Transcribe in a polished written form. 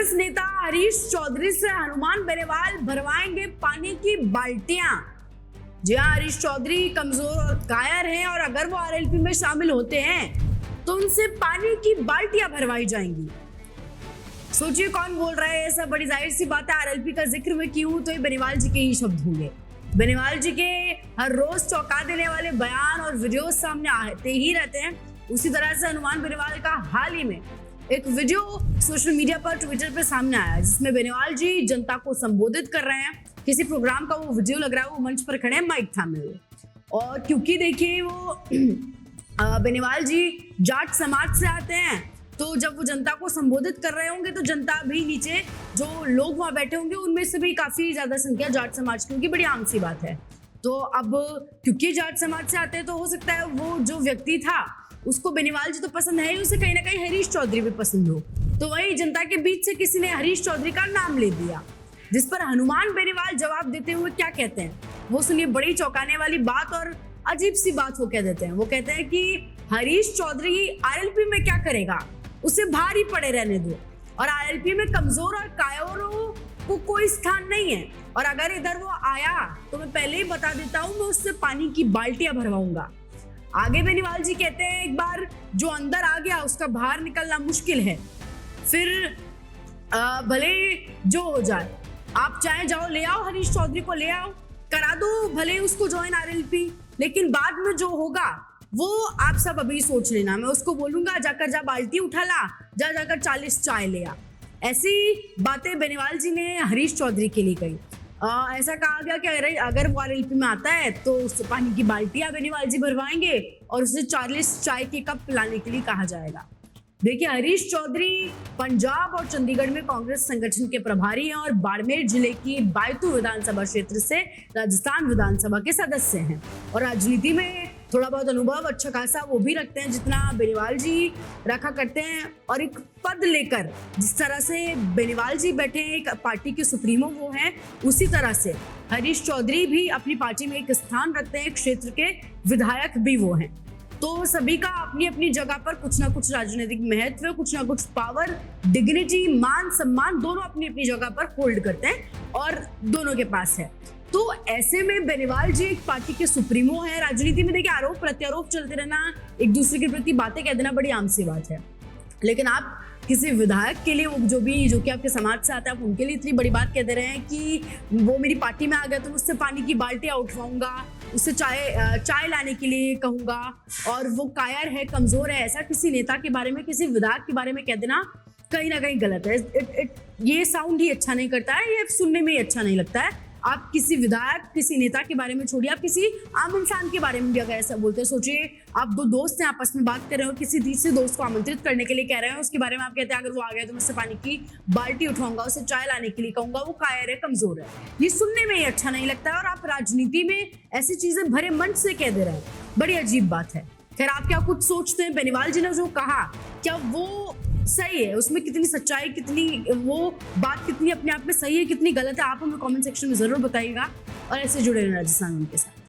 कांग्रेस नेता हरीश चौधरी से हनुमान बेनीवाल भरवाएंगे पानी की बाल्टियां। जी हाँ, हरीश चौधरी कमजोर और कायर हैं और अगर वो आरएलपी में शामिल होते हैं तो उनसे पानी की बाल्टियां भरवाई जाएंगी। सोचिए कौन बोल रहा है ऐसा। बड़ी जाहिर सी बात है, आरएलपी का जिक्र मैं क्यों तो ये बेनीवाल जी के ही शब्द होंगे। बेनीवाल जी के हर रोज चौंका देने वाले बयान और वीडियो सामने आते ही रहते हैं। उसी तरह से हनुमान बेनीवाल का हाल ही में एक वीडियो सोशल मीडिया पर ट्विटर पे सामने आया जिसमें बेनीवाल जी जनता को संबोधित कर रहे हैं। किसी प्रोग्राम का वो वीडियो लग रहा है, वो मंच पर खड़े हैं माइक थामे हुए। और क्योंकि देखिए वो बेनीवाल जी जाट समाज से आते हैं, तो जब वो जनता को संबोधित कर रहे होंगे तो जनता भी नीचे जो लोग वहां बैठे होंगे उनमें से भी काफी ज्यादा संख्या जाट समाज की होगी। बड़ी आम सी बात है। तो अब क्योंकि जाट समाज से आते हैं तो हो सकता है वो जो व्यक्ति था उसको बेनीवाल जी तो पसंद है ही, उसे कहीं ना कहीं हरीश चौधरी भी पसंद हो। तो वही जनता के बीच से किसी ने हरीश चौधरी का नाम ले दिया, जिस पर हनुमान बेनीवाल जवाब देते हुए क्या कहते हैं वो सुनिए। बड़ी चौंकाने वाली बात और अजीब सी बात वो कह देते हैं। वो कहते हैं कि हरीश चौधरी आरएलपी में क्या करेगा, उसे भारी पड़े रहने दो और आरएलपी में कमजोर और कायरों को कोई स्थान नहीं है। और अगर इधर वो आया तो मैं पहले ही बता देता हूँ, मैं उससे पानी की बाल्टियां भरवाऊंगा। आगे बेनीवाल जी कहते हैं एक बार जो अंदर आ गया उसका बाहर निकलना मुश्किल है, फिर भले जो हो जाए। आप चाहे जाओ ले आओ, हरीश चौधरी को ले आओ, करा दो भले उसको ज्वाइन आरएलपी, लेकिन बाद में जो होगा वो आप सब अभी सोच लेना। मैं उसको बोलूंगा जाकर जा बाल्टी उठा ला, जा जाकर 40 चाय ले आ। ऐसी बातें बेनीवाल जी ने हरीश चौधरी के लिए कही। ऐसा कहा गया कि अगर वो आरएलपी में आता है तो उससे पानी की बाल्टियां बेनीवाल जी भरवाएंगे और उसे 40 चाय के कप पिलाने के लिए कहा जाएगा। देखिए, हरीश चौधरी पंजाब और चंडीगढ़ में कांग्रेस संगठन के प्रभारी हैं और बाड़मेर जिले की बायतू विधानसभा क्षेत्र से राजस्थान विधानसभा के सदस्य हैं और राजनीति में थोड़ा बहुत अनुभव अच्छा खासा वो भी रखते हैं जितना बेनीवाल जी रखा करते हैं। और एक पद लेकर जिस तरह से बेनीवाल जी बैठे हैं, एक पार्टी के सुप्रीमो वो हैं, उसी तरह से हरीश चौधरी भी अपनी पार्टी में एक स्थान रखते हैं, एक क्षेत्र के विधायक भी वो हैं। तो सभी का अपनी अपनी जगह पर कुछ ना कुछ राजनीतिक महत्व, कुछ ना कुछ पावर, डिग्निटी, मान सम्मान दोनों अपनी अपनी जगह पर होल्ड करते हैं और दोनों के पास है। तो ऐसे में बेनीवाल जी एक पार्टी के सुप्रीमो है। राजनीति में देखिए आरोप प्रत्यारोप चलते रहना, एक दूसरे के प्रति बातें कह देना बड़ी आम सी बात है, लेकिन आप किसी विधायक के लिए जो कि आपके समाज से आता है, आप उनके लिए इतनी बड़ी बात कह दे रहे हैं कि वो मेरी पार्टी में आ गया तो मैं उससे पानी की बाल्टियां उठवाऊंगा, उससे चाय लाने के लिए कहूंगा और वो कायर है, कमजोर है। ऐसा किसी नेता के बारे में, किसी विधायक के बारे में कह देना कहीं ना कहीं गलत है। ये साउंड ही अच्छा नहीं करता है, ये सुनने में ही अच्छा नहीं लगता है। आप किसी विधायक, किसी नेता के बारे में छोड़िए, आप किसी आम इंसान के बारे में भी अगर ऐसा बोलते हैं, सोचिए आप दो दोस्त हैं, आपस में बात कर रहे हो, किसी तीसरे दोस्त को आमंत्रित करने के लिए कह रहे हैं, उसके बारे में आप कहते हैं अगर वो आ गया तो मैं उससे पानी की बाल्टी उठाऊंगा, उसे चाय लाने के लिए कहूंगा, वो कायर है, कमजोर है। ये सुनने में ही अच्छा नहीं लगता है और आप राजनीति में ऐसी चीजें भरे मंच से कह दे रहे हैं, बड़ी अजीब बात है। खैर, आप क्या कुछ सोचते हैं? बेनीवाल जी ने जो कहा क्या वो सही है? उसमें कितनी सच्चाई, कितनी वो बात कितनी अपने आप में सही है, कितनी गलत है, आप हमें कमेंट सेक्शन में जरूर बताइएगा और ऐसे जुड़े रहना राजस्थान के साथ।